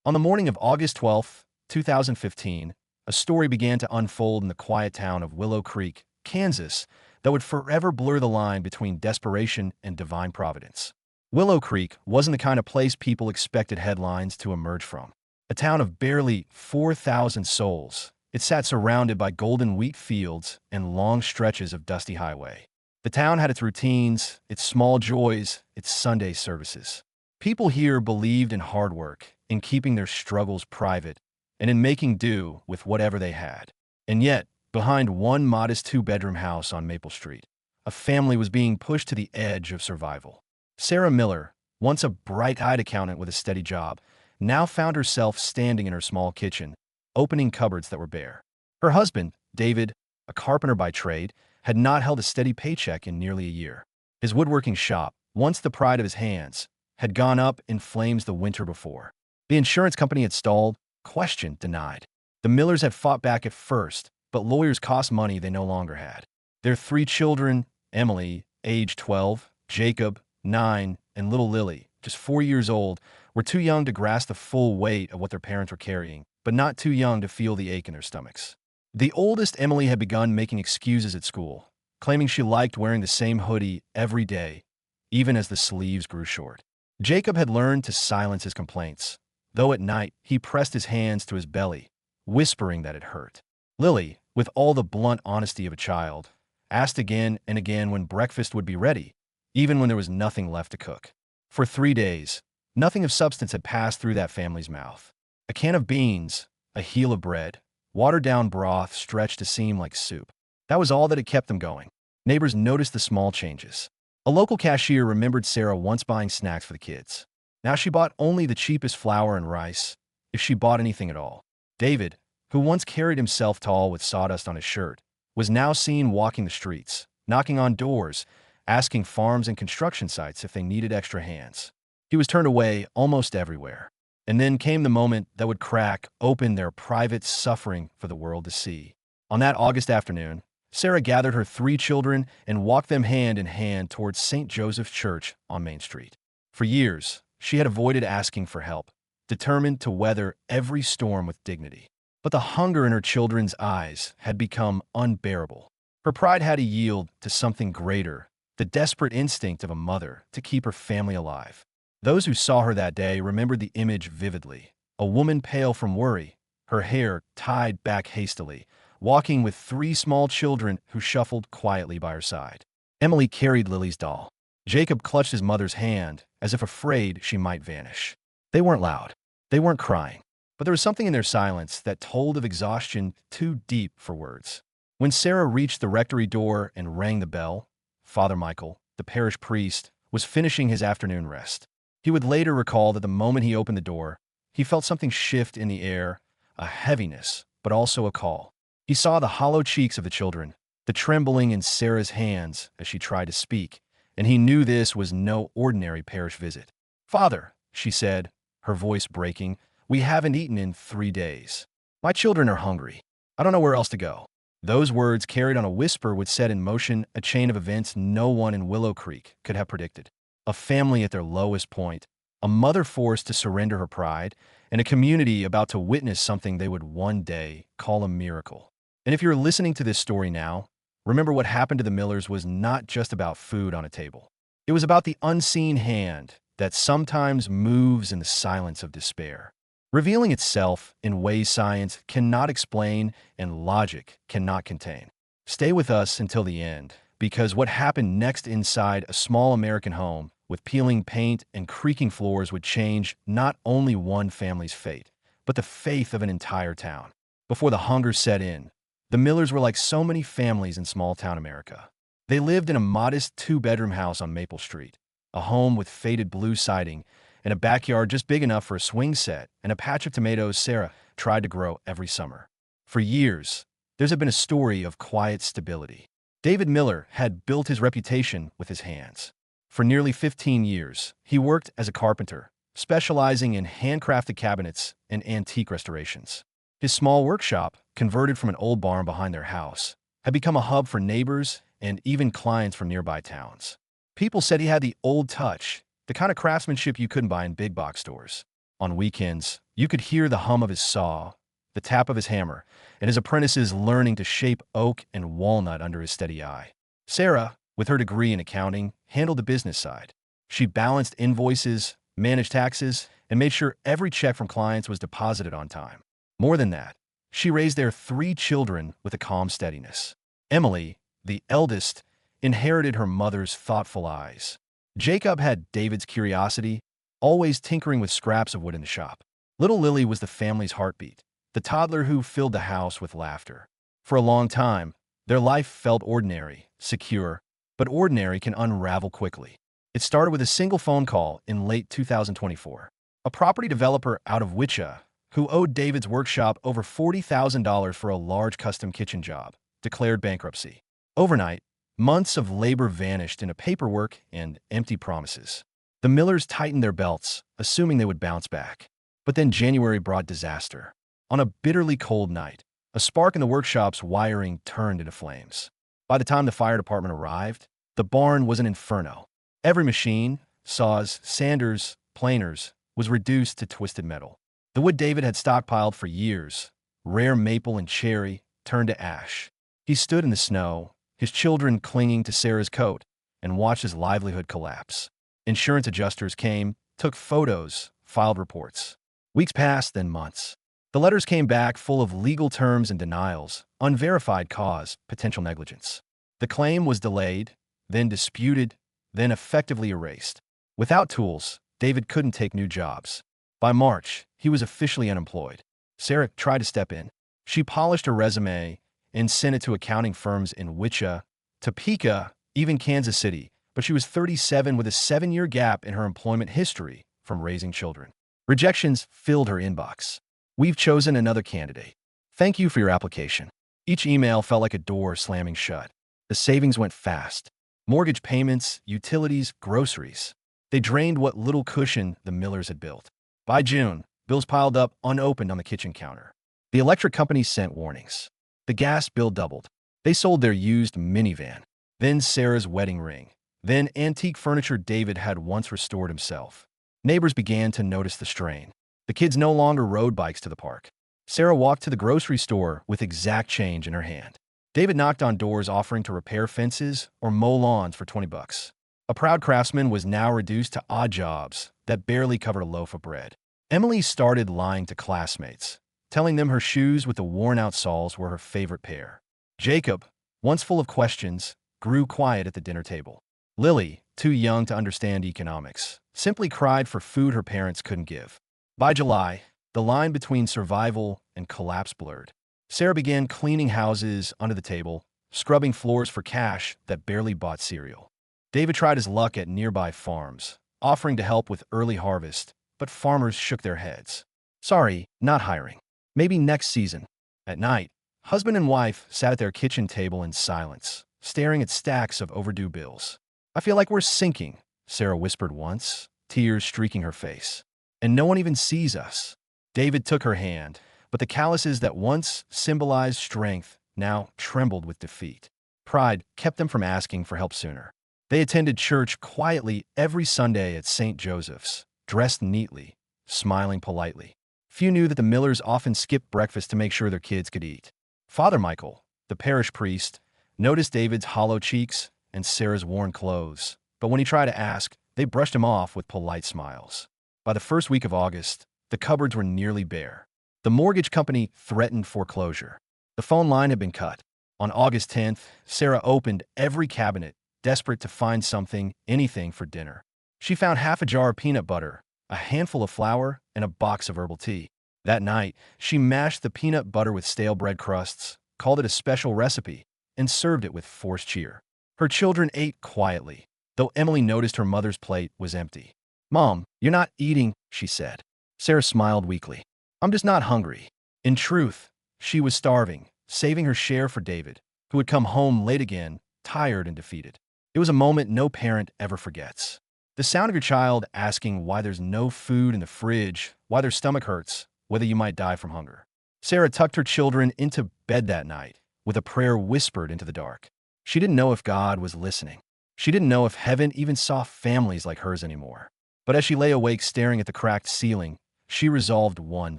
On the morning of August 12th, 2015, a story began to unfold in the quiet town of Willow Creek, Kansas, that would forever blur the line between desperation and divine providence. Willow Creek wasn't the kind of place people expected headlines to emerge from. A town of barely 4,000 souls, it sat surrounded by golden wheat fields and long stretches of dusty highway. The town had its routines, its small joys, its Sunday services. People here believed in hard work, in keeping their struggles private, and in making do with whatever they had. And yet, behind one modest two-bedroom house on Maple Street, a family was being pushed to the edge of survival. Sarah Miller, once a bright-eyed accountant with a steady job, now found herself standing in her small kitchen, opening cupboards that were bare. Her husband, David, a carpenter by trade, had not held a steady paycheck in nearly a year. His woodworking shop, once the pride of his hands, had gone up in flames the winter before. The insurance company had stalled, questioned, denied. The Millers had fought back at first, but lawyers cost money they no longer had. Their three children, Emily, age 12, Jacob, 9, and little Lily, just 4 years old, were too young to grasp the full weight of what their parents were carrying, but not too young to feel the ache in their stomachs. The oldest, Emily, had begun making excuses at school, claiming she liked wearing the same hoodie every day, even as the sleeves grew short. Jacob had learned to silence his complaints, though at night he pressed his hands to his belly, whispering that it hurt. Lily, with all the blunt honesty of a child, asked again and again when breakfast would be ready, even when there was nothing left to cook. For 3 days, nothing of substance had passed through that family's mouth. A can of beans, a heel of bread, watered-down broth stretched to seem like soup. That was all that had kept them going. Neighbors noticed the small changes. A local cashier remembered Sarah once buying snacks for the kids. Now she bought only the cheapest flour and rice, if she bought anything at all. David, who once carried himself tall with sawdust on his shirt, was now seen walking the streets, knocking on doors, asking farms and construction sites if they needed extra hands. He was turned away almost everywhere. And then came the moment that would crack open their private suffering for the world to see. On that August afternoon, Sarah gathered her 3 children and walked them hand in hand towards St. Joseph's Church on Main Street. For years, she had avoided asking for help, determined to weather every storm with dignity. But the hunger in her children's eyes had become unbearable. Her pride had to yield to something greater, the desperate instinct of a mother to keep her family alive. Those who saw her that day remembered the image vividly. A woman pale from worry, her hair tied back hastily, walking with 3 small children who shuffled quietly by her side. Emily carried Lily's doll. Jacob clutched his mother's hand, as if afraid she might vanish. They weren't loud. They weren't crying. But there was something in their silence that told of exhaustion too deep for words. When Sarah reached the rectory door and rang the bell, Father Michael, the parish priest, was finishing his afternoon rest. He would later recall that the moment he opened the door, he felt something shift in the air, a heaviness, but also a call. He saw the hollow cheeks of the children, the trembling in Sarah's hands as she tried to speak, and he knew this was no ordinary parish visit. "Father," she said, her voice breaking, "we haven't eaten in 3 days. My children are hungry. I don't know where else to go." Those words, carried on a whisper, would set in motion a chain of events no one in Willow Creek could have predicted. A family at their lowest point, a mother forced to surrender her pride, and a community about to witness something they would one day call a miracle. And if you're listening to this story now, remember what happened to the Millers was not just about food on a table. It was about the unseen hand that sometimes moves in the silence of despair, revealing itself in ways science cannot explain and logic cannot contain. Stay with us until the end, because what happened next inside a small American home with peeling paint and creaking floors would change not only one family's fate, but the faith of an entire town. Before the hunger set in, the Millers were like so many families in small-town America. They lived in a modest 2-bedroom house on Maple Street, a home with faded blue siding and a backyard just big enough for a swing set and a patch of tomatoes Sarah tried to grow every summer. For years, there's been a story of quiet stability. David Miller had built his reputation with his hands. For nearly 15 years, he worked as a carpenter, specializing in handcrafted cabinets and antique restorations. His small workshop, converted from an old barn behind their house, had become a hub for neighbors and even clients from nearby towns. People said he had the old touch, the kind of craftsmanship you couldn't buy in big box stores. On weekends, you could hear the hum of his saw, the tap of his hammer, and his apprentices learning to shape oak and walnut under his steady eye. Sarah, with her degree in accounting, handled the business side. She balanced invoices, managed taxes, and made sure every check from clients was deposited on time. More than that, she raised their 3 children with a calm steadiness. Emily, the eldest, inherited her mother's thoughtful eyes. Jacob had David's curiosity, always tinkering with scraps of wood in the shop. Little Lily was the family's heartbeat, the toddler who filled the house with laughter. For a long time, their life felt ordinary, secure, but ordinary can unravel quickly. It started with a single phone call in late 2024. A property developer out of Wichita, who owed David's workshop over $40,000 for a large custom kitchen job, declared bankruptcy. Overnight, months of labor vanished into paperwork and empty promises. The Millers tightened their belts, assuming they would bounce back. But then January brought disaster. On a bitterly cold night, a spark in the workshop's wiring turned into flames. By the time the fire department arrived, the barn was an inferno. Every machine, saws, sanders, planers, was reduced to twisted metal. The wood David had stockpiled for years, rare maple and cherry, turned to ash. He stood in the snow, his children clinging to Sarah's coat, and watched his livelihood collapse. Insurance adjusters came, took photos, filed reports. Weeks passed, then months. The letters came back full of legal terms and denials, unverified cause, potential negligence. The claim was delayed, then disputed, then effectively erased. Without tools, David couldn't take new jobs. By March, he was officially unemployed. Sarah tried to step in. She polished her resume and sent it to accounting firms in Wichita, Topeka, even Kansas City, but she was 37 with a 7-year gap in her employment history from raising children. Rejections filled her inbox. We've chosen another candidate. Thank you for your application. Each email felt like a door slamming shut. The savings went fast. Mortgage payments, utilities, groceries. They drained what little cushion the Millers had built. By June, bills piled up unopened on the kitchen counter. The electric company sent warnings. The gas bill doubled. They sold their used minivan. Then Sarah's wedding ring. Then antique furniture David had once restored himself. Neighbors began to notice the strain. The kids no longer rode bikes to the park. Sarah walked to the grocery store with exact change in her hand. David knocked on doors offering to repair fences or mow lawns for $20. A proud craftsman was now reduced to odd jobs that barely covered a loaf of bread. Emily started lying to classmates, telling them her shoes with the worn-out soles were her favorite pair. Jacob, once full of questions, grew quiet at the dinner table. Lily, too young to understand economics, simply cried for food her parents couldn't give. By July, the line between survival and collapse blurred. Sarah began cleaning houses under the table, scrubbing floors for cash that barely bought cereal. David tried his luck at nearby farms, offering to help with early harvest, but farmers shook their heads. Sorry, not hiring. Maybe next season. At night, husband and wife sat at their kitchen table in silence, staring at stacks of overdue bills. I feel like we're sinking, Sarah whispered once, tears streaking her face. And no one even sees us. David took her hand, but the calluses that once symbolized strength now trembled with defeat. Pride kept them from asking for help sooner. They attended church quietly every Sunday at St. Joseph's, dressed neatly, smiling politely. Few knew that the Millers often skipped breakfast to make sure their kids could eat. Father Michael, the parish priest, noticed David's hollow cheeks and Sarah's worn clothes, but when he tried to ask, they brushed him off with polite smiles. By the first week of August, the cupboards were nearly bare. The mortgage company threatened foreclosure. The phone line had been cut. On August 10th, Sarah opened every cabinet, desperate to find something, anything for dinner. She found half a jar of peanut butter, a handful of flour, and a box of herbal tea. That night, she mashed the peanut butter with stale bread crusts, called it a special recipe, and served it with forced cheer. Her children ate quietly, though Emily noticed her mother's plate was empty. "Mom, you're not eating," she said. Sarah smiled weakly. "I'm just not hungry." In truth, she was starving, saving her share for David, who would come home late again, tired and defeated. It was a moment no parent ever forgets. The sound of your child asking why there's no food in the fridge, why their stomach hurts, whether you might die from hunger. Sarah tucked her children into bed that night, with a prayer whispered into the dark. She didn't know if God was listening. She didn't know if heaven even saw families like hers anymore. But as she lay awake staring at the cracked ceiling, she resolved one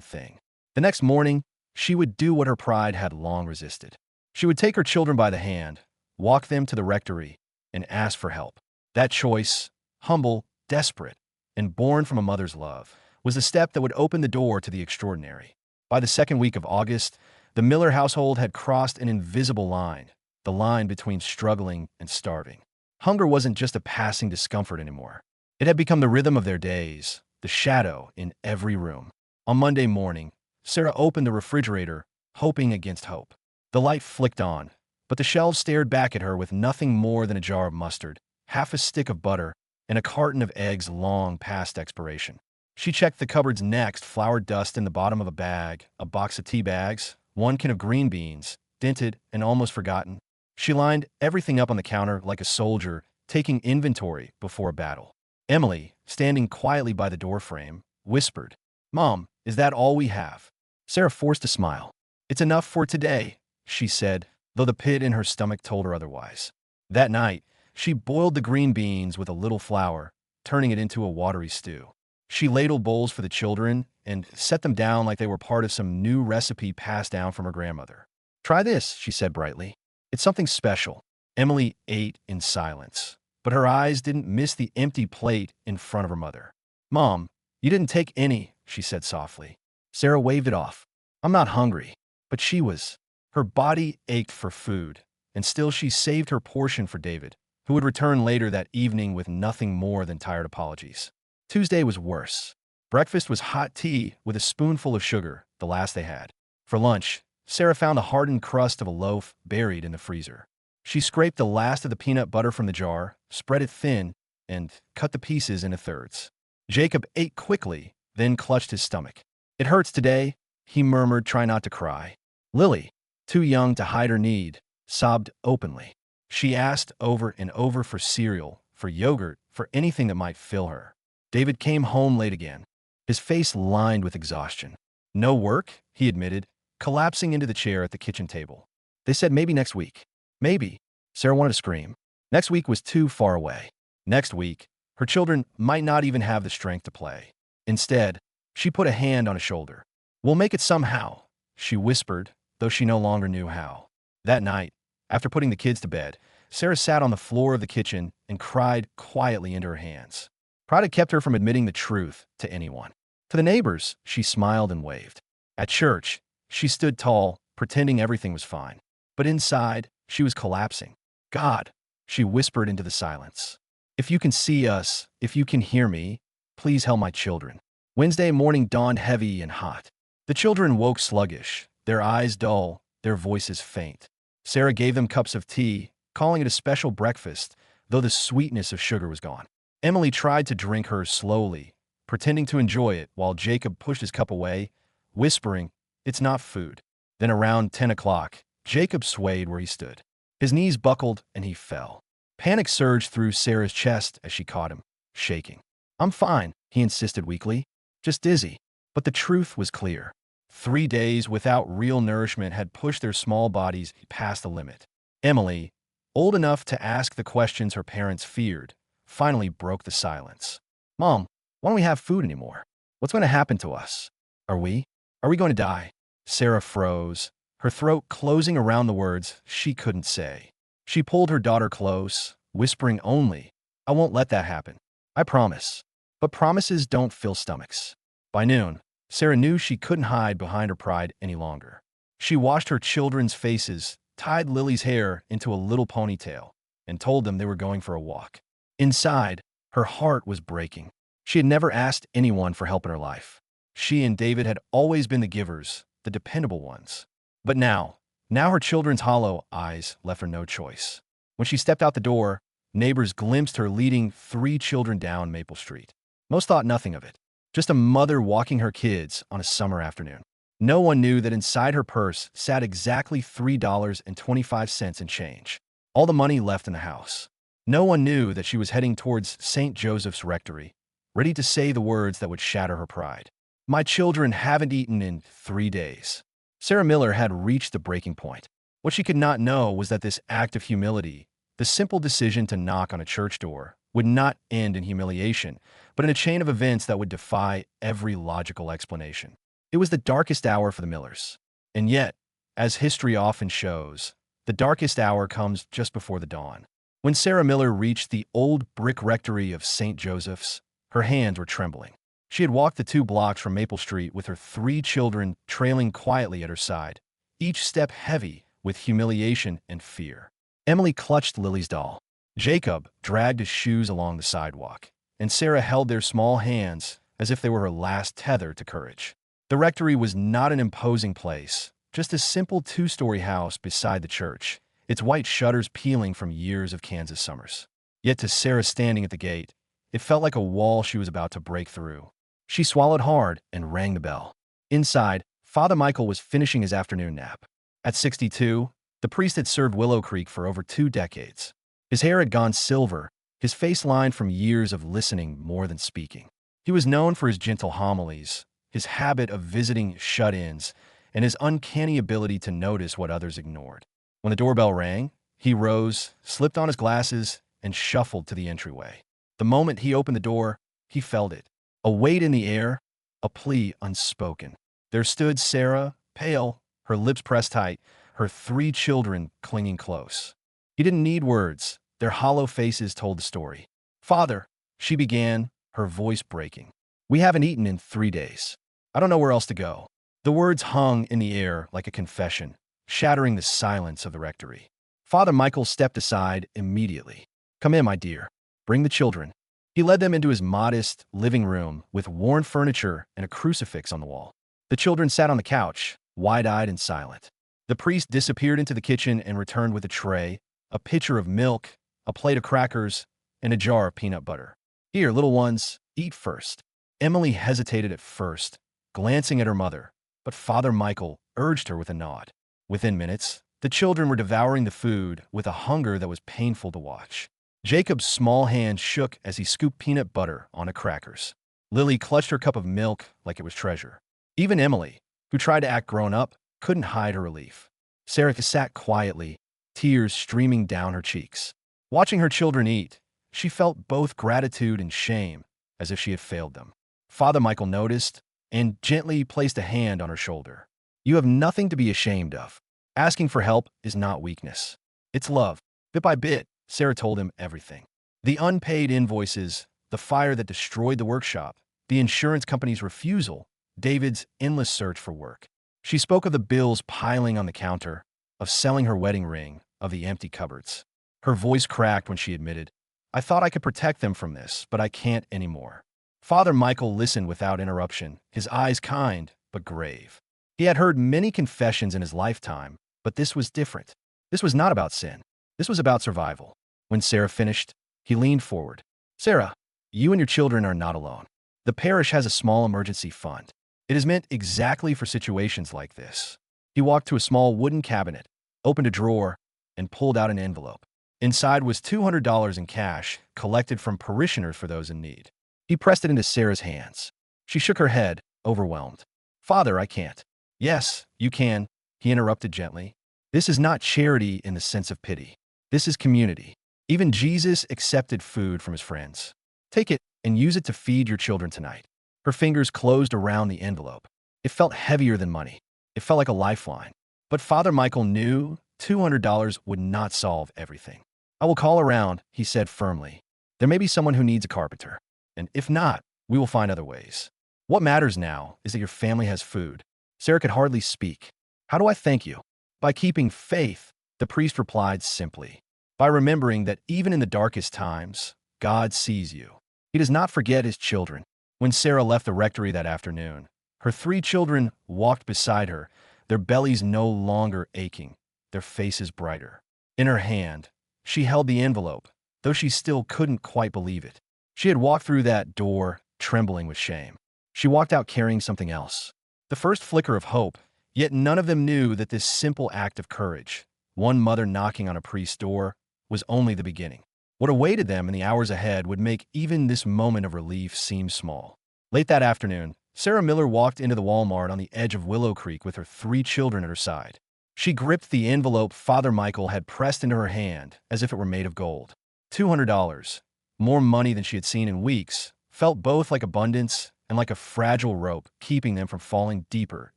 thing. The next morning, she would do what her pride had long resisted. She would take her children by the hand, walk them to the rectory, and ask for help. That choice, humble, desperate, and born from a mother's love, was the step that would open the door to the extraordinary. By the second week of August, the Miller household had crossed an invisible line, the line between struggling and starving. Hunger wasn't just a passing discomfort anymore. It had become the rhythm of their days, the shadow in every room. On Monday morning, Sarah opened the refrigerator, hoping against hope. The light flicked on, but the shelves stared back at her with nothing more than a jar of mustard, half a stick of butter, and a carton of eggs long past expiration. She checked the cupboards next, flour dust in the bottom of a bag, a box of tea bags, one can of green beans, dented and almost forgotten. She lined everything up on the counter like a soldier, taking inventory before a battle. Emily, standing quietly by the doorframe, whispered, "Mom, is that all we have?" Sarah forced a smile. "It's enough for today," she said, though the pit in her stomach told her otherwise. That night, she boiled the green beans with a little flour, turning it into a watery stew. She ladled bowls for the children and set them down like they were part of some new recipe passed down from her grandmother. "Try this," she said brightly. "It's something special." Emily ate in silence, but her eyes didn't miss the empty plate in front of her mother. "Mom, you didn't take any," she said softly. Sarah waved it off. "I'm not hungry." But she was. Her body ached for food, and still she saved her portion for David, who would return later that evening with nothing more than tired apologies. Tuesday was worse. Breakfast was hot tea with a spoonful of sugar, the last they had. For lunch, Sarah found a hardened crust of a loaf buried in the freezer. She scraped the last of the peanut butter from the jar, spread it thin, and cut the pieces into thirds. Jacob ate quickly, then clutched his stomach. "It hurts today," he murmured, trying not to cry. Lily, too young to hide her need, sobbed openly. She asked over and over for cereal, for yogurt, for anything that might fill her. David came home late again, his face lined with exhaustion. "No work," he admitted, collapsing into the chair at the kitchen table. "They said maybe next week." Maybe. Sarah wanted to scream. Next week was too far away. Next week, her children might not even have the strength to play. Instead, she put a hand on his shoulder. "We'll make it somehow," she whispered, though she no longer knew how. That night, after putting the kids to bed, Sarah sat on the floor of the kitchen and cried quietly into her hands. Pride had kept her from admitting the truth to anyone. To the neighbors, she smiled and waved. At church, she stood tall, pretending everything was fine. But inside, she was collapsing. "God," she whispered into the silence. "If you can see us, if you can hear me, please help my children." Wednesday morning dawned heavy and hot. The children woke sluggish, their eyes dull, their voices faint. Sarah gave them cups of tea, calling it a special breakfast, though the sweetness of sugar was gone. Emily tried to drink hers slowly, pretending to enjoy it while Jacob pushed his cup away, whispering, "It's not food." Then around 10 o'clock, Jacob swayed where he stood. His knees buckled and he fell. Panic surged through Sarah's chest as she caught him, shaking. "I'm fine," he insisted weakly, "just dizzy." But the truth was clear. 3 days without real nourishment had pushed their small bodies past the limit. Emily, old enough to ask the questions her parents feared, finally broke the silence. "Mom, why don't we have food anymore? What's going to happen to us? Are we going to die?" Sarah froze, her throat closing around the words she couldn't say. She pulled her daughter close, whispering only, "I won't let that happen. I promise." But promises don't fill stomachs. By noon, Sarah knew she couldn't hide behind her pride any longer. She washed her children's faces, tied Lily's hair into a little ponytail, and told them they were going for a walk. Inside, her heart was breaking. She had never asked anyone for help in her life. She and David had always been the givers, the dependable ones. But now her children's hollow eyes left her no choice. When she stepped out the door, neighbors glimpsed her leading 3 children down Maple Street. Most thought nothing of it. Just a mother walking her kids on a summer afternoon. No one knew that inside her purse sat exactly $3.25 in change. All the money left in the house. No one knew that she was heading towards St. Joseph's rectory, ready to say the words that would shatter her pride. "My children haven't eaten in 3 days." Sarah Miller had reached the breaking point. What she could not know was that this act of humility, the simple decision to knock on a church door, would not end in humiliation, but in a chain of events that would defy every logical explanation. It was the darkest hour for the Millers. And yet, as history often shows, the darkest hour comes just before the dawn. When Sarah Miller reached the old brick rectory of St. Joseph's, her hands were trembling. She had walked the 2 blocks from Maple Street with her 3 children trailing quietly at her side, each step heavy with humiliation and fear. Emily clutched Lily's doll. Jacob dragged his shoes along the sidewalk, and Sarah held their small hands as if they were her last tether to courage. The rectory was not an imposing place, just a simple 2-story house beside the church, its white shutters peeling from years of Kansas summers. Yet to Sarah standing at the gate, it felt like a wall she was about to break through. She swallowed hard and rang the bell. Inside, Father Michael was finishing his afternoon nap. At 62, the priest had served Willow Creek for over 2 decades. His hair had gone silver, his face lined from years of listening more than speaking. He was known for his gentle homilies, his habit of visiting shut-ins, and his uncanny ability to notice what others ignored. When the doorbell rang, he rose, slipped on his glasses, and shuffled to the entryway. The moment he opened the door, he felt it. A weight in the air, a plea unspoken. There stood Sarah, pale, her lips pressed tight, her 3 children clinging close. He didn't need words. Their hollow faces told the story. "Father," she began, her voice breaking. "We haven't eaten in 3 days. I don't know where else to go." The words hung in the air like a confession, shattering the silence of the rectory. Father Michael stepped aside immediately. "Come in, my dear. Bring the children." He led them into his modest living room with worn furniture and a crucifix on the wall. The children sat on the couch, wide-eyed and silent. The priest disappeared into the kitchen and returned with a tray, a pitcher of milk, a plate of crackers, and a jar of peanut butter. "Here, little ones, eat first." Emily hesitated at first, glancing at her mother, but Father Michael urged her with a nod. Within minutes, the children were devouring the food with a hunger that was painful to watch. Jacob's small hand shook as he scooped peanut butter onto crackers. Lily clutched her cup of milk like it was treasure. Even Emily, who tried to act grown up, couldn't hide her relief. Sarah sat quietly, tears streaming down her cheeks. Watching her children eat, she felt both gratitude and shame, as if she had failed them. Father Michael noticed and gently placed a hand on her shoulder. "You have nothing to be ashamed of. Asking for help is not weakness. It's love." Bit by bit, Sarah told him everything. The unpaid invoices, the fire that destroyed the workshop, the insurance company's refusal, David's endless search for work. She spoke of the bills piling on the counter, of selling her wedding ring, of the empty cupboards. Her voice cracked when she admitted, "I thought I could protect them from this, but I can't anymore." Father Michael listened without interruption, his eyes kind but grave. He had heard many confessions in his lifetime, but this was different. This was not about sin. This was about survival. When Sarah finished, he leaned forward. "Sarah, you and your children are not alone. The parish has a small emergency fund. It is meant exactly for situations like this." He walked to a small wooden cabinet, opened a drawer, and pulled out an envelope. Inside was $200 in cash collected from parishioners for those in need. He pressed it into Sarah's hands. She shook her head, overwhelmed. "Father, I can't." "Yes, you can," he interrupted gently. "This is not charity in the sense of pity. This is community. Even Jesus accepted food from his friends. Take it and use it to feed your children tonight." Her fingers closed around the envelope. It felt heavier than money. It felt like a lifeline. But Father Michael knew $200 would not solve everything. "I will call around," he said firmly. "There may be someone who needs a carpenter. And if not, we will find other ways. What matters now is that your family has food." Sarah could hardly speak. "How do I thank you?" "By keeping faith," the priest replied simply. "By remembering that even in the darkest times, God sees you. He does not forget his children." When Sarah left the rectory that afternoon, her 3 children walked beside her, their bellies no longer aching, their faces brighter. In her hand, she held the envelope, though she still couldn't quite believe it. She had walked through that door, trembling with shame. She walked out carrying something else. The first flicker of hope, yet none of them knew that this simple act of courage, one mother knocking on a priest's door, was only the beginning. What awaited them in the hours ahead would make even this moment of relief seem small. Late that afternoon, Sarah Miller walked into the Walmart on the edge of Willow Creek with her 3 children at her side. She gripped the envelope Father Michael had pressed into her hand as if it were made of gold. $200. more money than she had seen in weeks, felt both like abundance and like a fragile rope keeping them from falling deeper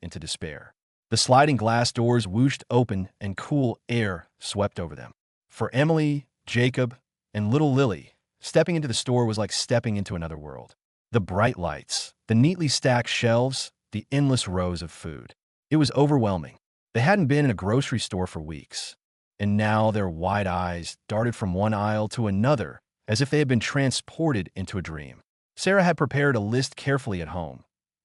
into despair. The sliding glass doors whooshed open and cool air swept over them. For Emily, Jacob, and little Lily, stepping into the store was like stepping into another world. The bright lights, the neatly stacked shelves, the endless rows of food. It was overwhelming. They hadn't been in a grocery store for weeks, and now their wide eyes darted from one aisle to another as if they had been transported into a dream. Sarah had prepared a list carefully at home.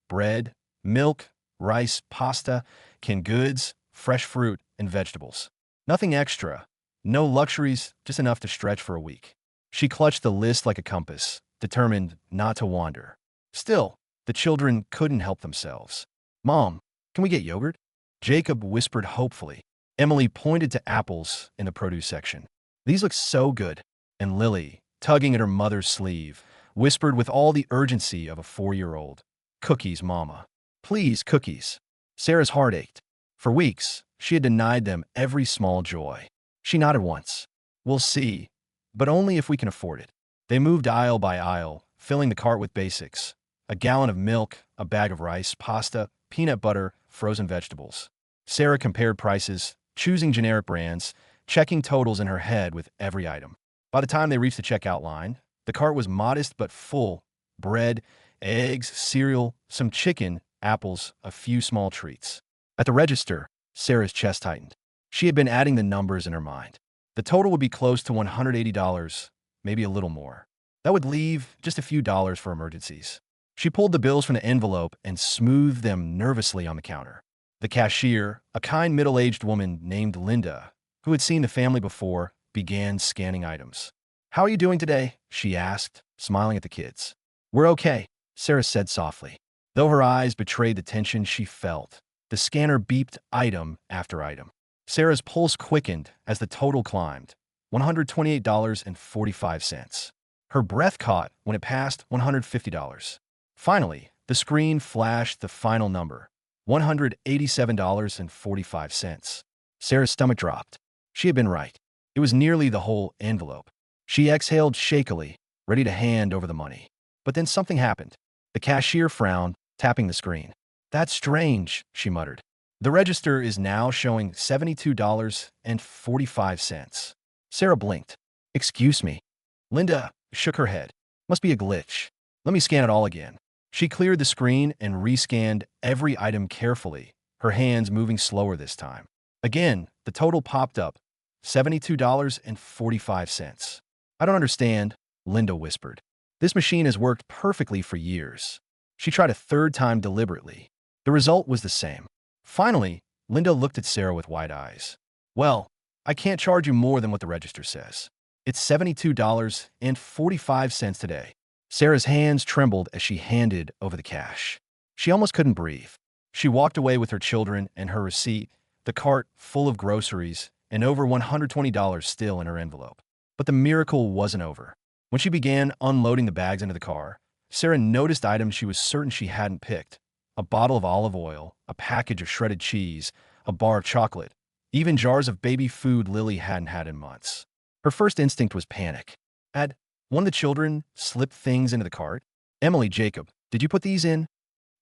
Bread, milk, rice, pasta, canned goods, fresh fruit, and vegetables. Nothing extra. No luxuries, just enough to stretch for a week. She clutched the list like a compass, determined not to wander. Still, the children couldn't help themselves. "Mom, can we get yogurt?" Jacob whispered hopefully. Emily pointed to apples in the produce section. "These look so good." And Lily, tugging at her mother's sleeve, whispered with all the urgency of a 4-year-old. "Cookies, Mama. Please, cookies." Sarah's heart ached. For weeks, she had denied them every small joy. She nodded once. "We'll see, but only if we can afford it." They moved aisle by aisle, filling the cart with basics. A gallon of milk, a bag of rice, pasta, peanut butter, frozen vegetables. Sarah compared prices, choosing generic brands, checking totals in her head with every item. By the time they reached the checkout line, the cart was modest but full. Bread, eggs, cereal, some chicken, apples, a few small treats. At the register, Sarah's chest tightened. She had been adding the numbers in her mind. The total would be close to $180, maybe a little more. That would leave just a few dollars for emergencies. She pulled the bills from the envelope and smoothed them nervously on the counter. The cashier, a kind middle-aged woman named Linda, who had seen the family before, began scanning items. "How are you doing today?" she asked, smiling at the kids. "We're okay," Sarah said softly. Though her eyes betrayed the tension she felt, the scanner beeped item after item. Sarah's pulse quickened as the total climbed, $128.45. Her breath caught when it passed $150. Finally, the screen flashed the final number, $187.45. Sarah's stomach dropped. She had been right. It was nearly the whole envelope. She exhaled shakily, ready to hand over the money. But then something happened. The cashier frowned, tapping the screen. "That's strange," she muttered. "The register is now showing $72.45. Sarah blinked. "Excuse me." Linda shook her head. "Must be a glitch. Let me scan it all again." She cleared the screen and rescanned every item carefully, her hands moving slower this time. Again, the total popped up, $72.45. "I don't understand," Linda whispered. "This machine has worked perfectly for years." She tried a third time deliberately. The result was the same. Finally, Linda looked at Sarah with wide eyes. "Well, I can't charge you more than what the register says. It's $72.45 today." Sarah's hands trembled as she handed over the cash. She almost couldn't breathe. She walked away with her children and her receipt, the cart full of groceries, and over $120 still in her envelope. But the miracle wasn't over. When she began unloading the bags into the car, Sarah noticed items she was certain she hadn't picked. A bottle of olive oil, a package of shredded cheese, a bar of chocolate, even jars of baby food Lily hadn't had in months. Her first instinct was panic. Had one of the children slipped things into the cart? "Emily, Jacob, did you put these in?"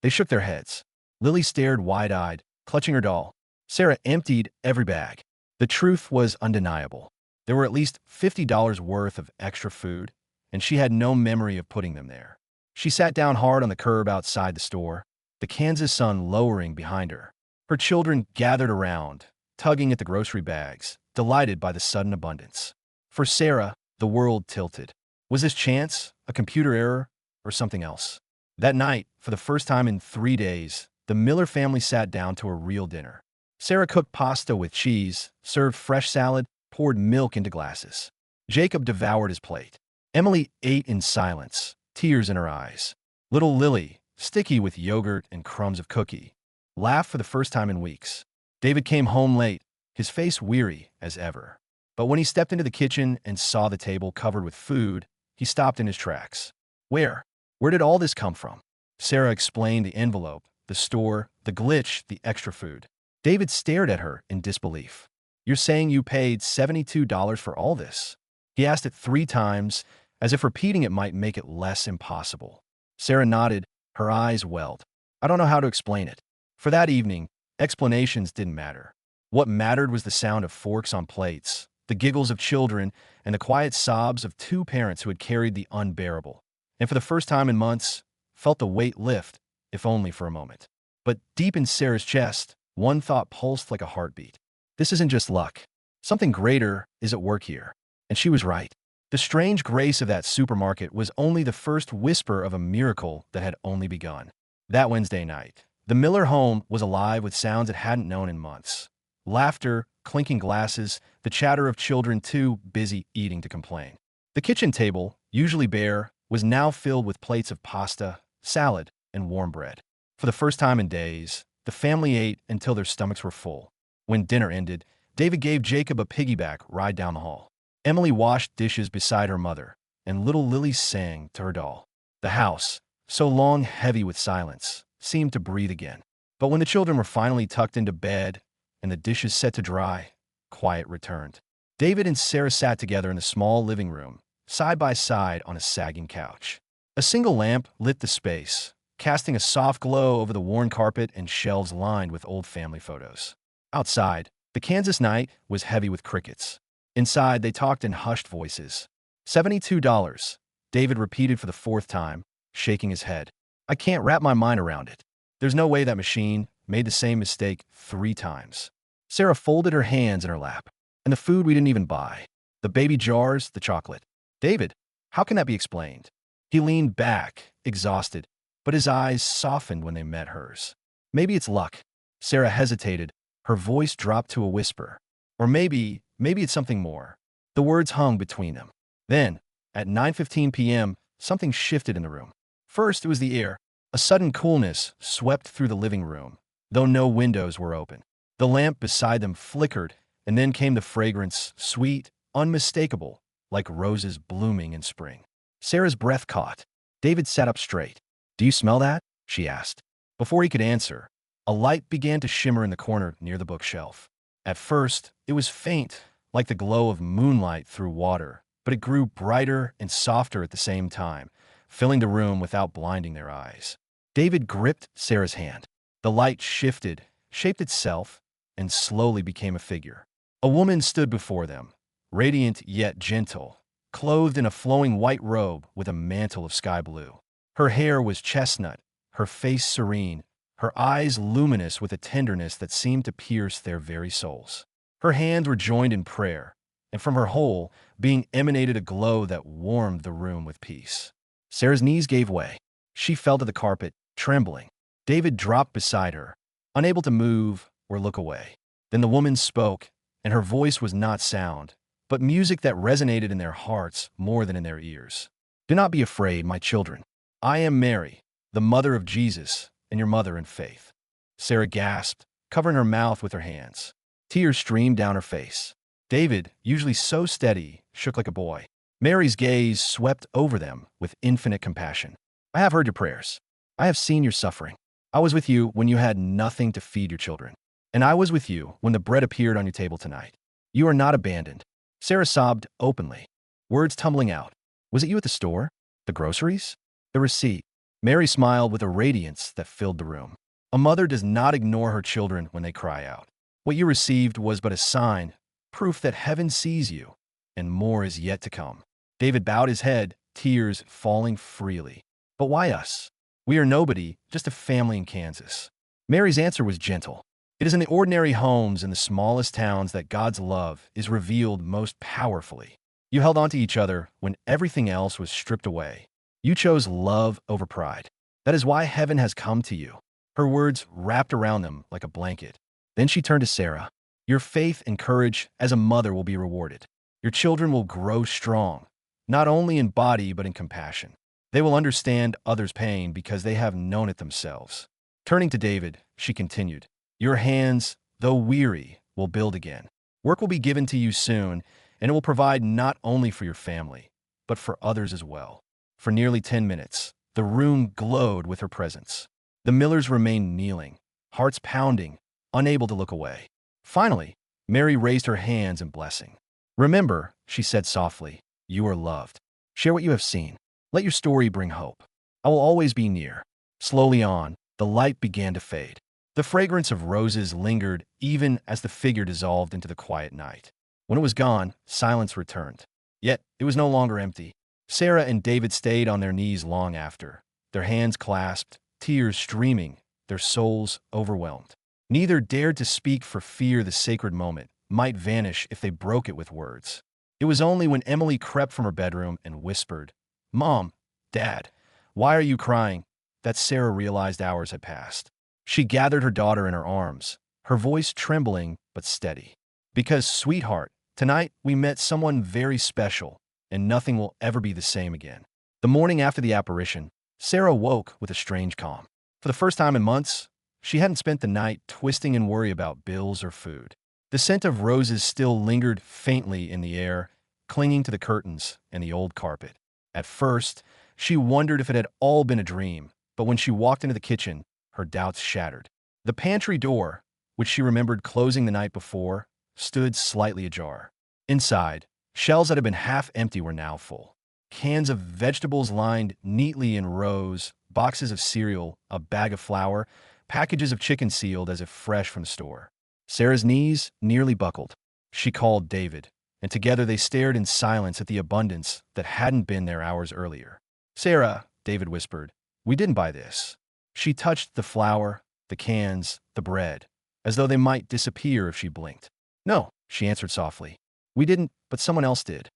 They shook their heads. Lily stared wide-eyed, clutching her doll. Sarah emptied every bag. The truth was undeniable. There were at least $50 worth of extra food, and she had no memory of putting them there. She sat down hard on the curb outside the store, the Kansas sun lowering behind her. Her children gathered around, tugging at the grocery bags, delighted by the sudden abundance. For Sarah, the world tilted. Was this chance, a computer error, or something else? That night, for the first time in 3 days, the Miller family sat down to a real dinner. Sarah cooked pasta with cheese, served fresh salad, poured milk into glasses. Jacob devoured his plate. Emily ate in silence, tears in her eyes. Little Lily, sticky with yogurt and crumbs of cookie, laughed for the first time in weeks. David came home late, his face weary as ever. But when he stepped into the kitchen and saw the table covered with food, he stopped in his tracks. Where did all this come from?" Sarah explained the envelope, the store, the glitch, the extra food. David stared at her in disbelief. "You're saying you paid $72 for all this?" He asked it 3 times, as if repeating it might make it less impossible. Sarah nodded, her eyes welled. I don't know how to explain it. For that evening, explanations didn't matter. What mattered was the sound of forks on plates, the giggles of children, and the quiet sobs of two parents who had carried the unbearable. And for the first time in months, felt the weight lift, if only for a moment. But deep in Sarah's chest, one thought pulsed like a heartbeat. This isn't just luck. Something greater is at work here. And she was right. The strange grace of that supermarket was only the first whisper of a miracle that had only begun. That Wednesday night, the Miller home was alive with sounds it hadn't known in months. Laughter, clinking glasses, the chatter of children too busy eating to complain. The kitchen table, usually bare, was now filled with plates of pasta, salad, and warm bread. For the first time in days, the family ate until their stomachs were full. When dinner ended, David gave Jacob a piggyback ride down the hall. Emily washed dishes beside her mother, and little Lily sang to her doll. The house, so long heavy with silence, seemed to breathe again. But when the children were finally tucked into bed and the dishes set to dry, quiet returned. David and Sarah sat together in the small living room, side by side on a sagging couch. A single lamp lit the space, casting a soft glow over the worn carpet and shelves lined with old family photos. Outside, the Kansas night was heavy with crickets. Inside, they talked in hushed voices. $72, David repeated for the fourth time, shaking his head. I can't wrap my mind around it. There's no way that machine made the same mistake 3 times. Sarah folded her hands in her lap. And the food we didn't even buy. The baby jars, the chocolate. David, how can that be explained? He leaned back, exhausted, but his eyes softened when they met hers. Maybe it's luck. Sarah hesitated, her voice dropped to a whisper. Or maybe it's something more. The words hung between them. Then, at 9:15 p.m., something shifted in the room. First, it was the air. A sudden coolness swept through the living room, though no windows were open. The lamp beside them flickered, and then came the fragrance, sweet, unmistakable, like roses blooming in spring. Sarah's breath caught. David sat up straight. Do you smell that? She asked. Before he could answer, a light began to shimmer in the corner near the bookshelf. At first, it was faint, like the glow of moonlight through water, but it grew brighter and softer at the same time, filling the room without blinding their eyes. David gripped Sarah's hand. The light shifted, shaped itself, and slowly became a figure. A woman stood before them, radiant yet gentle, clothed in a flowing white robe with a mantle of sky blue. Her hair was chestnut, her face serene, her eyes luminous with a tenderness that seemed to pierce their very souls. Her hands were joined in prayer, and from her whole being emanated a glow that warmed the room with peace. Sarah's knees gave way. She fell to the carpet, trembling. David dropped beside her, unable to move or look away. Then the woman spoke, and her voice was not sound, but music that resonated in their hearts more than in their ears. Do not be afraid, my children. I am Mary, the mother of Jesus, and your mother in faith. Sarah gasped, covering her mouth with her hands. Tears streamed down her face. David, usually so steady, shook like a boy. Mary's gaze swept over them with infinite compassion. I have heard your prayers. I have seen your suffering. I was with you when you had nothing to feed your children. And I was with you when the bread appeared on your table tonight. You are not abandoned. Sarah sobbed openly, words tumbling out. Was it you at the store? The groceries? The receipt? Mary smiled with a radiance that filled the room. A mother does not ignore her children when they cry out. What you received was but a sign, proof that heaven sees you, and more is yet to come. David bowed his head, tears falling freely. But why us? We are nobody, just a family in Kansas. Mary's answer was gentle. It is in the ordinary homes in the smallest towns that God's love is revealed most powerfully. You held on to each other when everything else was stripped away. You chose love over pride. That is why heaven has come to you. Her words wrapped around them like a blanket. Then she turned to Sarah. Your faith and courage as a mother will be rewarded. Your children will grow strong, not only in body but in compassion. They will understand others' pain because they have known it themselves. Turning to David, she continued, your hands, though weary, will build again. Work will be given to you soon, and it will provide not only for your family, but for others as well. For nearly 10 minutes, the room glowed with her presence. The Millers remained kneeling, hearts pounding, unable to look away. Finally, Mary raised her hands in blessing. Remember, she said softly, you are loved. Share what you have seen. Let your story bring hope. I will always be near. Slowly on, the light began to fade. The fragrance of roses lingered even as the figure dissolved into the quiet night. When it was gone, silence returned. Yet, it was no longer empty. Sarah and David stayed on their knees long after, their hands clasped, tears streaming, their souls overwhelmed. Neither dared to speak for fear the sacred moment might vanish if they broke it with words. It was only when Emily crept from her bedroom and whispered, "Mom, Dad, why are you crying?" that Sarah realized hours had passed. She gathered her daughter in her arms, her voice trembling but steady. "Because, sweetheart, tonight we met someone very special, and nothing will ever be the same again." The morning after the apparition, Sarah woke with a strange calm. For the first time in months, she hadn't spent the night twisting in worry about bills or food. The scent of roses still lingered faintly in the air, clinging to the curtains and the old carpet. At first, she wondered if it had all been a dream, but when she walked into the kitchen, her doubts shattered. The pantry door, which she remembered closing the night before, stood slightly ajar. Inside, shelves that had been half empty were now full. Cans of vegetables lined neatly in rows, boxes of cereal, a bag of flour, packages of chicken sealed as if fresh from the store. Sarah's knees nearly buckled. She called David, and together they stared in silence at the abundance that hadn't been there hours earlier. "Sarah," David whispered, "we didn't buy this." She touched the flour, the cans, the bread, as though they might disappear if she blinked. "No," she answered softly. "We didn't, but someone else did."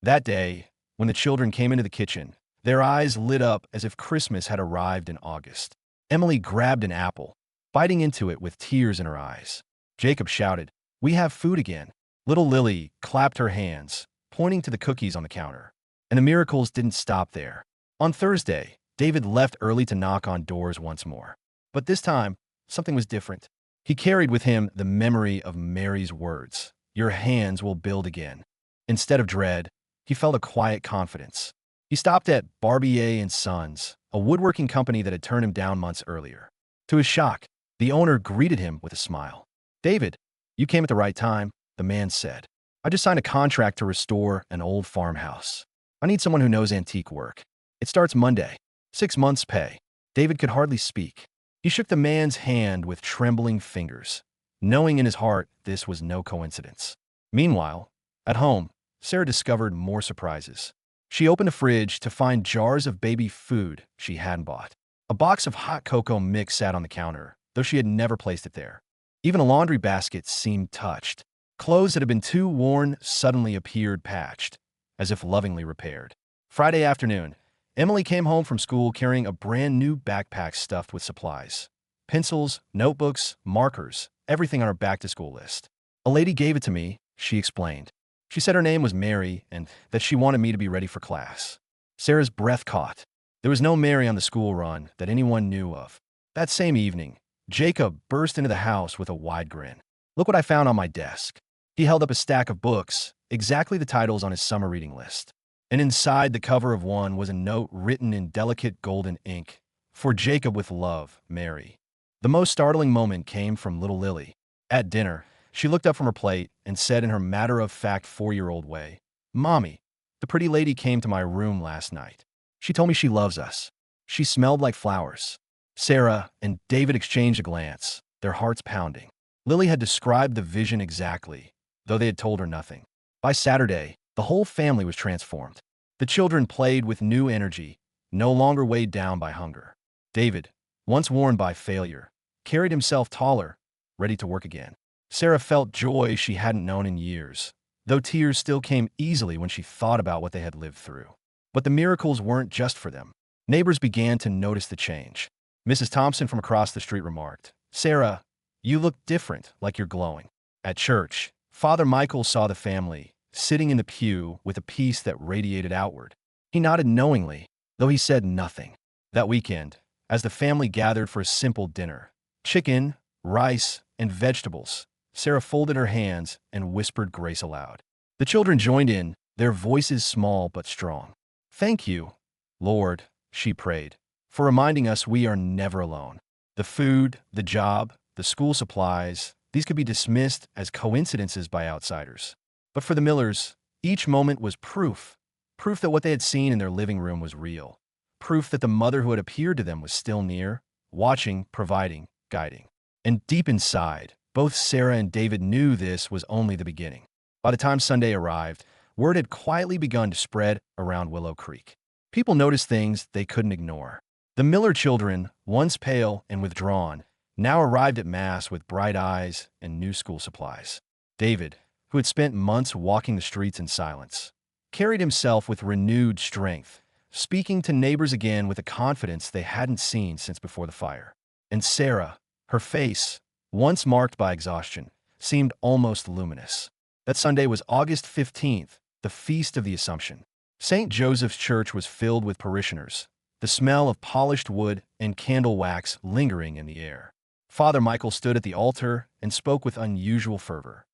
That day, when the children came into the kitchen, their eyes lit up as if Christmas had arrived in August. Emily grabbed an apple, biting into it with tears in her eyes. Jacob shouted, "We have food again." Little Lily clapped her hands, pointing to the cookies on the counter. And the miracles didn't stop there. On Thursday, David left early to knock on doors once more. But this time, something was different. He carried with him the memory of Mary's words, "Your hands will build again." Instead of dread, he felt a quiet confidence. He stopped at Barbier and Sons, a woodworking company that had turned him down months earlier. To his shock, the owner greeted him with a smile. "David, you came at the right time," the man said. "I just signed a contract to restore an old farmhouse. I need someone who knows antique work. It starts Monday. 6 months' pay." David could hardly speak. He shook the man's hand with trembling fingers, knowing in his heart this was no coincidence. Meanwhile, at home, Sarah discovered more surprises. She opened the fridge to find jars of baby food she hadn't bought. A box of hot cocoa mix sat on the counter, though she had never placed it there. Even a laundry basket seemed touched. Clothes that had been too worn suddenly appeared patched, as if lovingly repaired. Friday afternoon, Emily came home from school carrying a brand new backpack stuffed with supplies. Pencils, notebooks, markers, everything on her back-to-school list. "A lady gave it to me," she explained. "She said her name was Mary and that she wanted me to be ready for class." Sarah's breath caught. There was no Mary on the school run that anyone knew of. That same evening, Jacob burst into the house with a wide grin. "Look what I found on my desk." He held up a stack of books, exactly the titles on his summer reading list. And inside the cover of one was a note written in delicate golden ink, "For Jacob with love, Mary." The most startling moment came from little Lily. At dinner, she looked up from her plate and said in her matter-of-fact 4-year-old way, "Mommy, the pretty lady came to my room last night. She told me she loves us. She smelled like flowers." Sarah and David exchanged a glance, their hearts pounding. Lily had described the vision exactly, though they had told her nothing. By Saturday, the whole family was transformed. The children played with new energy, no longer weighed down by hunger. David, once worn by failure, carried himself taller, ready to work again. Sarah felt joy she hadn't known in years, though tears still came easily when she thought about what they had lived through. But the miracles weren't just for them. Neighbors began to notice the change. Mrs. Thompson from across the street remarked, "Sarah, you look different, like you're glowing." At church, Father Michael saw the family, sitting in the pew with a peace that radiated outward. He nodded knowingly, though he said nothing. That weekend, as the family gathered for a simple dinner, chicken, rice, and vegetables, Sarah folded her hands and whispered grace aloud. The children joined in, their voices small but strong. "Thank you, Lord," she prayed, "for reminding us we are never alone." The food, the job, the school supplies, these could be dismissed as coincidences by outsiders. But for the Millers, each moment was proof Proof that what they had seen in their living room was real. Proof that the mother who had appeared to them was still near, watching, providing, guiding. And deep inside, both Sarah and David knew this was only the beginning. By the time Sunday arrived, word had quietly begun to spread around Willow Creek. People noticed things they couldn't ignore. The Miller children, once pale and withdrawn, now arrived at Mass with bright eyes and new school supplies. David, who had spent months walking the streets in silence, carried himself with renewed strength, speaking to neighbors again with a confidence they hadn't seen since before the fire. And Sarah, her face, once marked by exhaustion, seemed almost luminous. That Sunday was August 15th, the Feast of the Assumption. St. Joseph's Church was filled with parishioners, the smell of polished wood and candle wax lingering in the air. Father Michael stood at the altar and spoke with unusual fervor.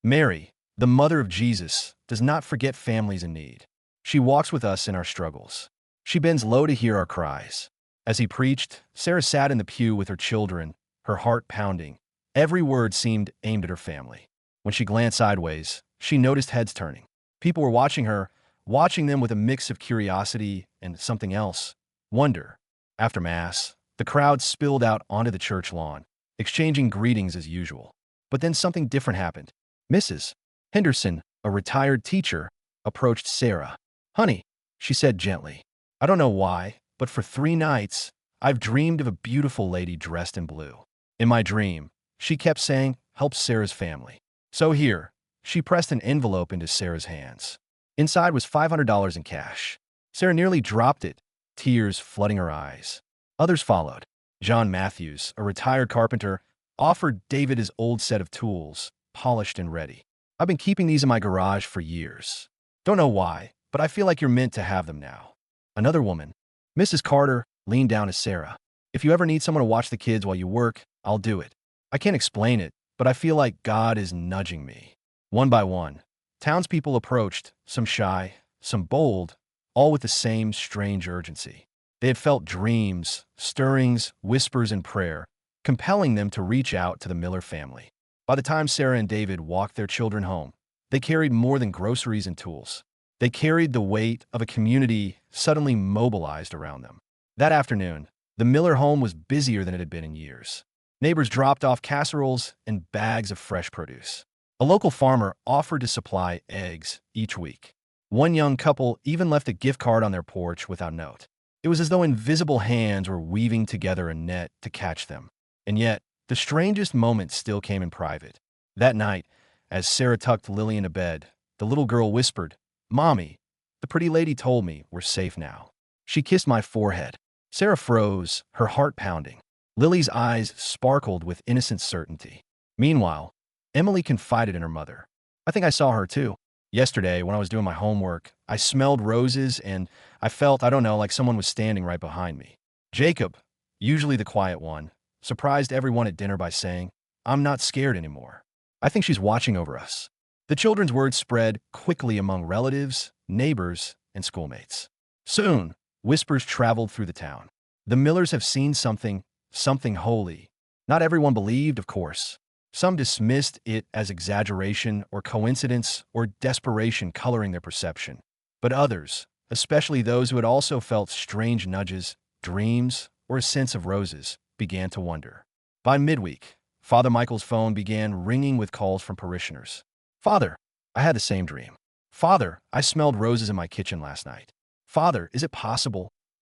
Mary, the mother of Jesus, does not forget families in need. She walks with us in our struggles. She bends low to hear our cries. As he preached, Sarah sat in the pew with her children, her heart pounding. Every word seemed aimed at her family. When she glanced sideways, she noticed heads turning. People were watching her, watching them with a mix of curiosity and something else, wonder. After Mass, the crowd spilled out onto the church lawn, exchanging greetings as usual. But then something different happened. Mrs. Henderson, a retired teacher, approached Sarah. "Honey," she said gently, "I don't know why, but for 3 nights, I've dreamed of a beautiful lady dressed in blue. In my dream," she kept saying, "help Sarah's family. So here," she pressed an envelope into Sarah's hands. Inside was $500 in cash. Sarah nearly dropped it, tears flooding her eyes. Others followed. John Matthews, a retired carpenter, offered David his old set of tools, polished and ready. "I've been keeping these in my garage for years. Don't know why, but I feel like you're meant to have them now." Another woman, Mrs. Carter, leaned down to Sarah. "If you ever need someone to watch the kids while you work, I'll do it. I can't explain it, but I feel like God is nudging me." One by one, townspeople approached, some shy, some bold, all with the same strange urgency. They had felt dreams, stirrings, whispers, and prayer, compelling them to reach out to the Miller family. By the time Sarah and David walked their children home, they carried more than groceries and tools. They carried the weight of a community suddenly mobilized around them. That afternoon, the Miller home was busier than it had been in years. Neighbors dropped off casseroles and bags of fresh produce. A local farmer offered to supply eggs each week. One young couple even left a gift card on their porch without note. It was as though invisible hands were weaving together a net to catch them. And yet, the strangest moment still came in private. That night, as Sarah tucked Lily into bed, the little girl whispered, "Mommy, the pretty lady told me we're safe now." She kissed my forehead. Sarah froze, her heart pounding. Lily's eyes sparkled with innocent certainty. Meanwhile, Emily confided in her mother. "I think I saw her too. Yesterday, when I was doing my homework, I smelled roses and I felt, I don't know, like someone was standing right behind me." Jacob, usually the quiet one, surprised everyone at dinner by saying, "I'm not scared anymore. I think she's watching over us." The children's words spread quickly among relatives, neighbors, and schoolmates. Soon, whispers traveled through the town. "The Millers have seen something holy." Not everyone believed, of course. Some dismissed it as exaggeration or coincidence or desperation coloring their perception. But others, especially those who had also felt strange nudges, dreams, or a sense of roses, began to wonder. By midweek, Father Michael's phone began ringing with calls from parishioners. "Father, I had the same dream." "Father, I smelled roses in my kitchen last night." "Father, is it possible?"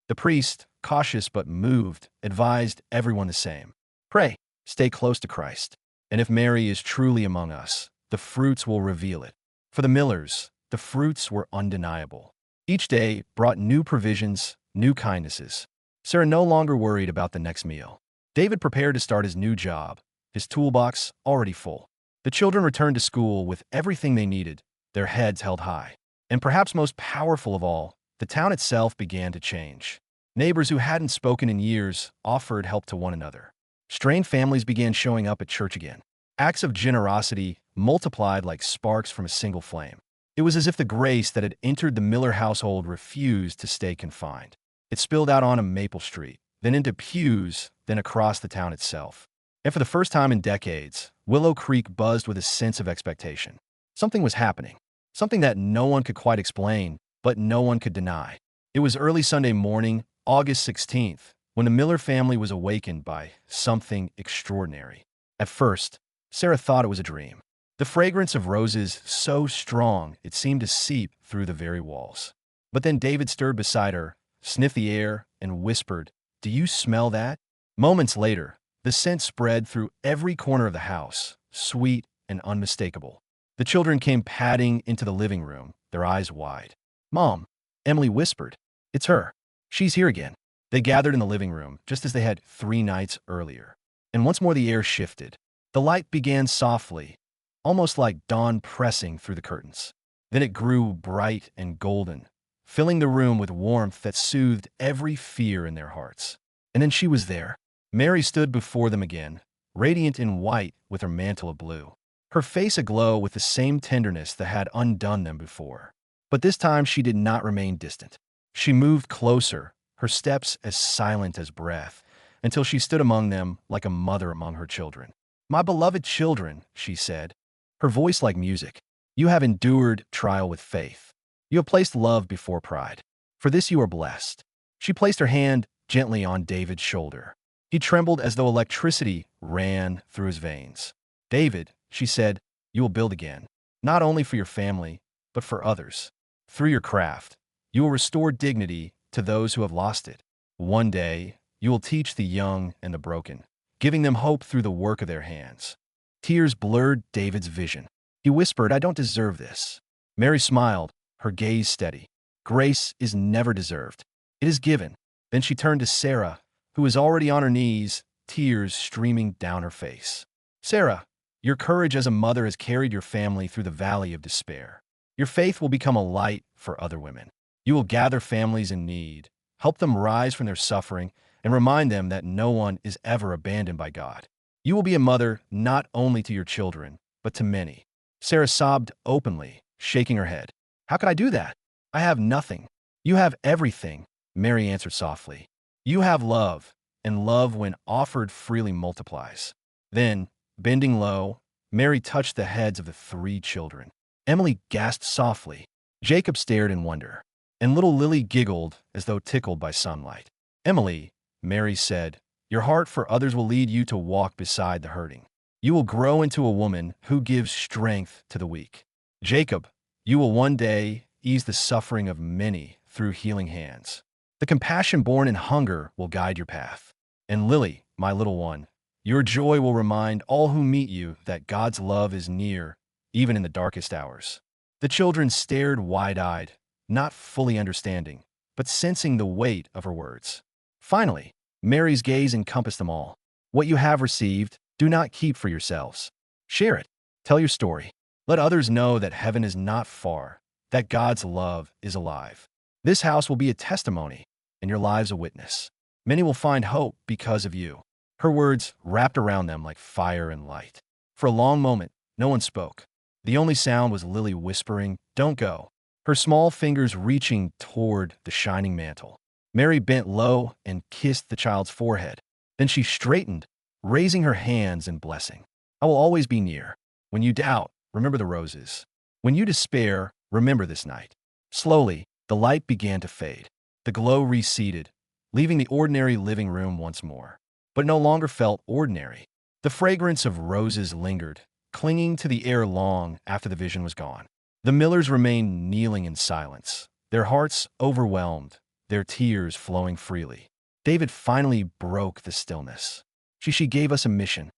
The priest, cautious but moved, advised everyone the same. "Pray, stay close to Christ. And if Mary is truly among us, the fruits will reveal it." For the Millers, the fruits were undeniable. Each day brought new provisions, new kindnesses. Sarah no longer worried about the next meal. David prepared to start his new job, his toolbox already full. The children returned to school with everything they needed, their heads held high. And perhaps most powerful of all, the town itself began to change. Neighbors who hadn't spoken in years offered help to one another. Strained families began showing up at church again. Acts of generosity multiplied like sparks from a single flame. It was as if the grace that had entered the Miller household refused to stay confined. It spilled out onto Maple Street, then into pews, then across the town itself. And for the first time in decades, Willow Creek buzzed with a sense of expectation. Something was happening, something that no one could quite explain, but no one could deny. It was early Sunday morning, August 16th, when the Miller family was awakened by something extraordinary. At first, Sarah thought it was a dream. The fragrance of roses so strong it seemed to seep through the very walls. But then David stirred beside her, sniffed the air, and whispered, "Do you smell that?" Moments later, the scent spread through every corner of the house, sweet and unmistakable. The children came padding into the living room, their eyes wide. "Mom," Emily whispered, "it's her. She's here again." They gathered in the living room, just as they had 3 nights earlier. And once more the air shifted. The light began softly, almost like dawn pressing through the curtains. Then it grew bright and golden, filling the room with warmth that soothed every fear in their hearts. And then she was there. Mary stood before them again, radiant in white with her mantle of blue, her face aglow with the same tenderness that had undone them before. But this time she did not remain distant. She moved closer, her steps as silent as breath, until she stood among them like a mother among her children. "My beloved children," she said, her voice like music, "you have endured trial with faith. You have placed love before pride. For this you are blessed." She placed her hand gently on David's shoulder. He trembled as though electricity ran through his veins. "David," she said, "you will build again, not only for your family, but for others. Through your craft, you will restore dignity to those who have lost it. One day, you will teach the young and the broken, giving them hope through the work of their hands." Tears blurred David's vision. He whispered, "I don't deserve this." Mary smiled, her gaze steady. "Grace is never deserved. It is given." Then she turned to Sarah, who was already on her knees, tears streaming down her face. "Sarah, your courage as a mother has carried your family through the valley of despair. Your faith will become a light for other women. You will gather families in need, help them rise from their suffering, and remind them that no one is ever abandoned by God. You will be a mother not only to your children, but to many." Sarah sobbed openly, shaking her head. "How could I do that? I have nothing." "You have everything," Mary answered softly. "You have love, and love when offered freely multiplies." Then, bending low, Mary touched the heads of the 3 children. Emily gasped softly. Jacob stared in wonder, and little Lily giggled as though tickled by sunlight. "Emily," Mary said, "your heart for others will lead you to walk beside the hurting. You will grow into a woman who gives strength to the weak. Jacob, you will one day ease the suffering of many through healing hands. The compassion born in hunger will guide your path. And Lily, my little one, your joy will remind all who meet you that God's love is near, even in the darkest hours." The children stared wide-eyed, not fully understanding, but sensing the weight of her words. Finally, Mary's gaze encompassed them all. "What you have received, do not keep for yourselves. Share it. Tell your story. Let others know that heaven is not far, that God's love is alive. This house will be a testimony, and your lives a witness. Many will find hope because of you." Her words wrapped around them like fire and light. For a long moment, no one spoke. The only sound was Lily whispering, "Don't go," her small fingers reaching toward the shining mantle. Mary bent low and kissed the child's forehead. Then she straightened, raising her hands in blessing. "I will always be near. When you doubt, remember the roses. When you despair, remember this night." Slowly, the light began to fade. The glow receded, leaving the ordinary living room once more. But no longer felt ordinary. The fragrance of roses lingered, clinging to the air long after the vision was gone. The Millers remained kneeling in silence, their hearts overwhelmed, their tears flowing freely. David finally broke the stillness. She gave us a mission."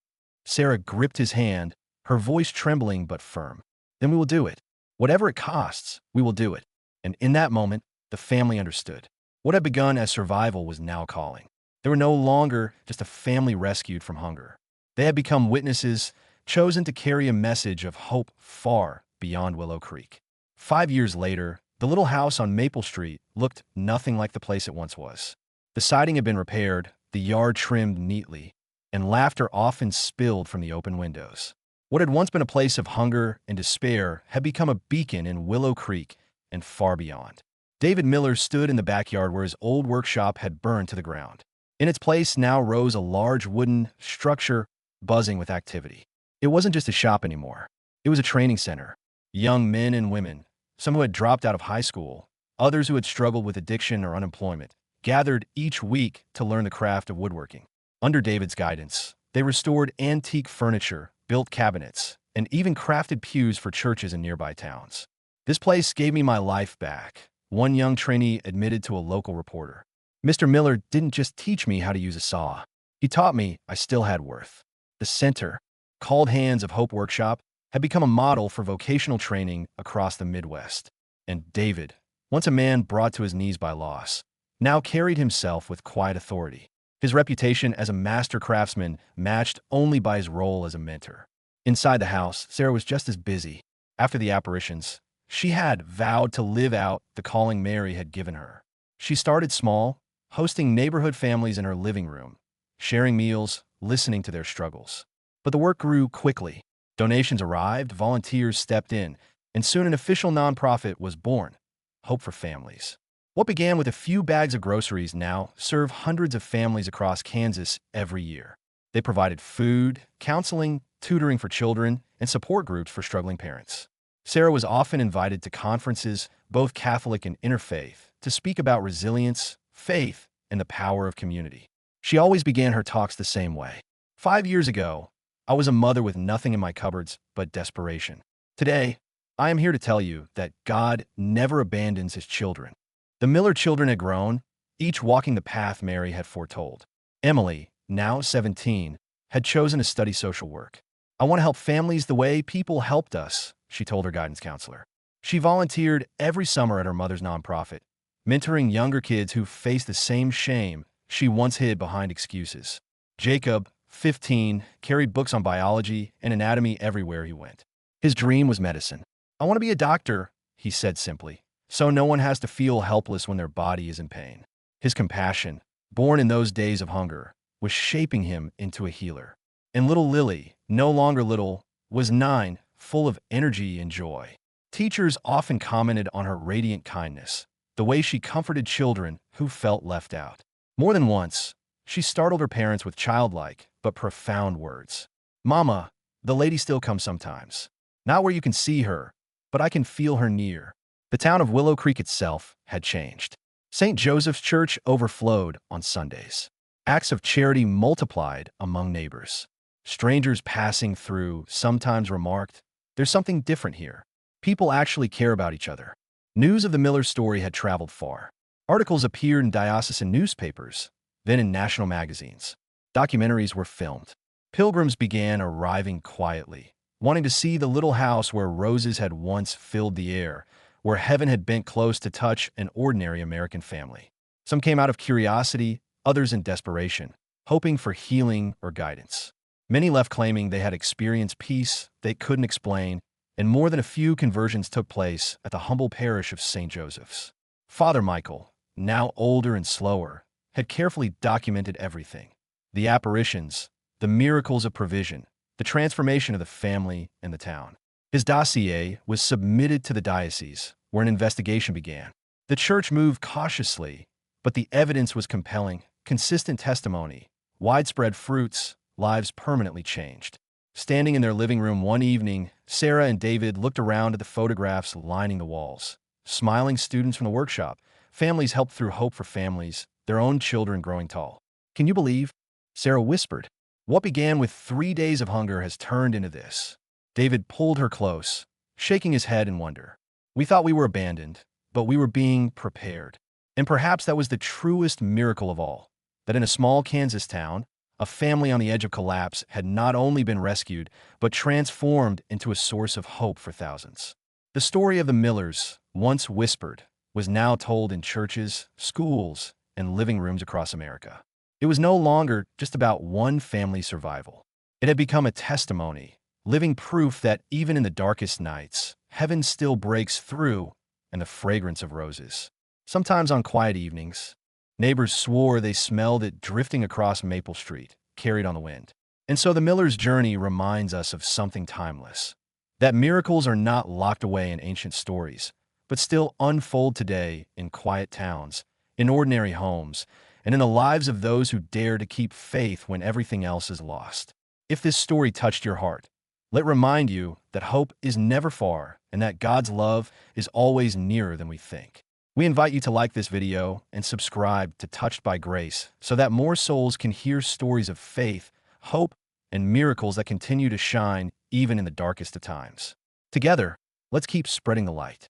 Sarah gripped his hand, her voice trembling but firm. "Then we will do it. Whatever it costs, we will do it." And in that moment, the family understood. What had begun as survival was now calling. They were no longer just a family rescued from hunger. They had become witnesses, chosen to carry a message of hope far beyond Willow Creek. 5 years later, the little house on Maple Street looked nothing like the place it once was. The siding had been repaired, the yard trimmed neatly, and laughter often spilled from the open windows. What had once been a place of hunger and despair had become a beacon in Willow Creek and far beyond. David Miller stood in the backyard where his old workshop had burned to the ground. In its place now rose a large wooden structure buzzing with activity. It wasn't just a shop anymore. It was a training center. Young men and women, some who had dropped out of high school, Others who had struggled with addiction or unemployment gathered each week to learn the craft of woodworking. Under David's guidance, they restored antique furniture, built cabinets, and even crafted pews for churches in nearby towns. "This place gave me my life back," one young trainee admitted to a local reporter. "Mr. Miller didn't just teach me how to use a saw. He taught me I still had worth." The center, called Hands of Hope Workshop, had become a model for vocational training across the Midwest. And David, once a man brought to his knees by loss, now carried himself with quiet authority, his reputation as a master craftsman matched only by his role as a mentor. Inside the house, Sarah was just as busy. After the apparitions, she had vowed to live out the calling Mary had given her. She started small, hosting neighborhood families in her living room, sharing meals, listening to their struggles. But the work grew quickly. Donations arrived, volunteers stepped in, and soon an official nonprofit was born, Hope for Families. What began with a few bags of groceries now serve hundreds of families across Kansas every year. They provided food, counseling, tutoring for children, and support groups for struggling parents. Sarah was often invited to conferences, both Catholic and interfaith, to speak about resilience, faith, and the power of community. She always began her talks the same way. 5 years ago, I was a mother with nothing in my cupboards but desperation. Today, I am here to tell you that God never abandons his children. The Miller children had grown, each walking the path Mary had foretold. Emily, now 17, had chosen to study social work. "I want to help families the way people helped us," she told her guidance counselor. She volunteered every summer at her mother's nonprofit, mentoring younger kids who faced the same shame she once hid behind excuses. Jacob, 15, carried books on biology and anatomy everywhere he went. His dream was medicine. "I want to be a doctor," he said simply, "so no one has to feel helpless when their body is in pain." His compassion, born in those days of hunger, was shaping him into a healer. And little Lily, no longer little, was 9, full of energy and joy. Teachers often commented on her radiant kindness, the way she comforted children who felt left out. More than once, she startled her parents with childlike but profound words. "Mama, the lady still comes sometimes. Not where you can see her, but I can feel her near." The town of Willow Creek itself had changed. St. Joseph's Church overflowed on Sundays. Acts of charity multiplied among neighbors. Strangers passing through sometimes remarked, "There's something different here." People actually care about each other. News of the Miller story had traveled far. Articles appeared in diocesan newspapers, then in national magazines. Documentaries were filmed. Pilgrims began arriving quietly, wanting to see the little house where roses had once filled the air, where heaven had bent close to touch an ordinary American family. Some came out of curiosity, others in desperation, hoping for healing or guidance. Many left claiming they had experienced peace they couldn't explain, and more than a few conversions took place at the humble parish of St. Joseph's. Father Michael, now older and slower, had carefully documented everything. The apparitions, the miracles of provision, the transformation of the family and the town. His dossier was submitted to the diocese, where an investigation began. The church moved cautiously, but the evidence was compelling, consistent testimony, widespread fruits, lives permanently changed. Standing in their living room one evening, Sarah and David looked around at the photographs lining the walls. Smiling students from the workshop, families helped through Hope for Families, their own children growing tall. "Can you believe?" Sarah whispered. "What began with 3 days of hunger has turned into this." David pulled her close, shaking his head in wonder. "We thought we were abandoned, but we were being prepared." And perhaps that was the truest miracle of all, that in a small Kansas town, a family on the edge of collapse had not only been rescued, but transformed into a source of hope for thousands. The story of the Millers, once whispered, was now told in churches, schools, and living rooms across America. It was no longer just about one family's survival. It had become a testimony, living proof that even in the darkest nights, heaven still breaks through and the fragrance of roses. Sometimes on quiet evenings, neighbors swore they smelled it drifting across Maple Street, carried on the wind. And so the Miller's journey reminds us of something timeless, that miracles are not locked away in ancient stories, but still unfold today in quiet towns, in ordinary homes, and in the lives of those who dare to keep faith when everything else is lost. If this story touched your heart, let it remind you that hope is never far and that God's love is always nearer than we think. We invite you to like this video and subscribe to Touched by Grace so that more souls can hear stories of faith, hope, and miracles that continue to shine even in the darkest of times. Together, let's keep spreading the light.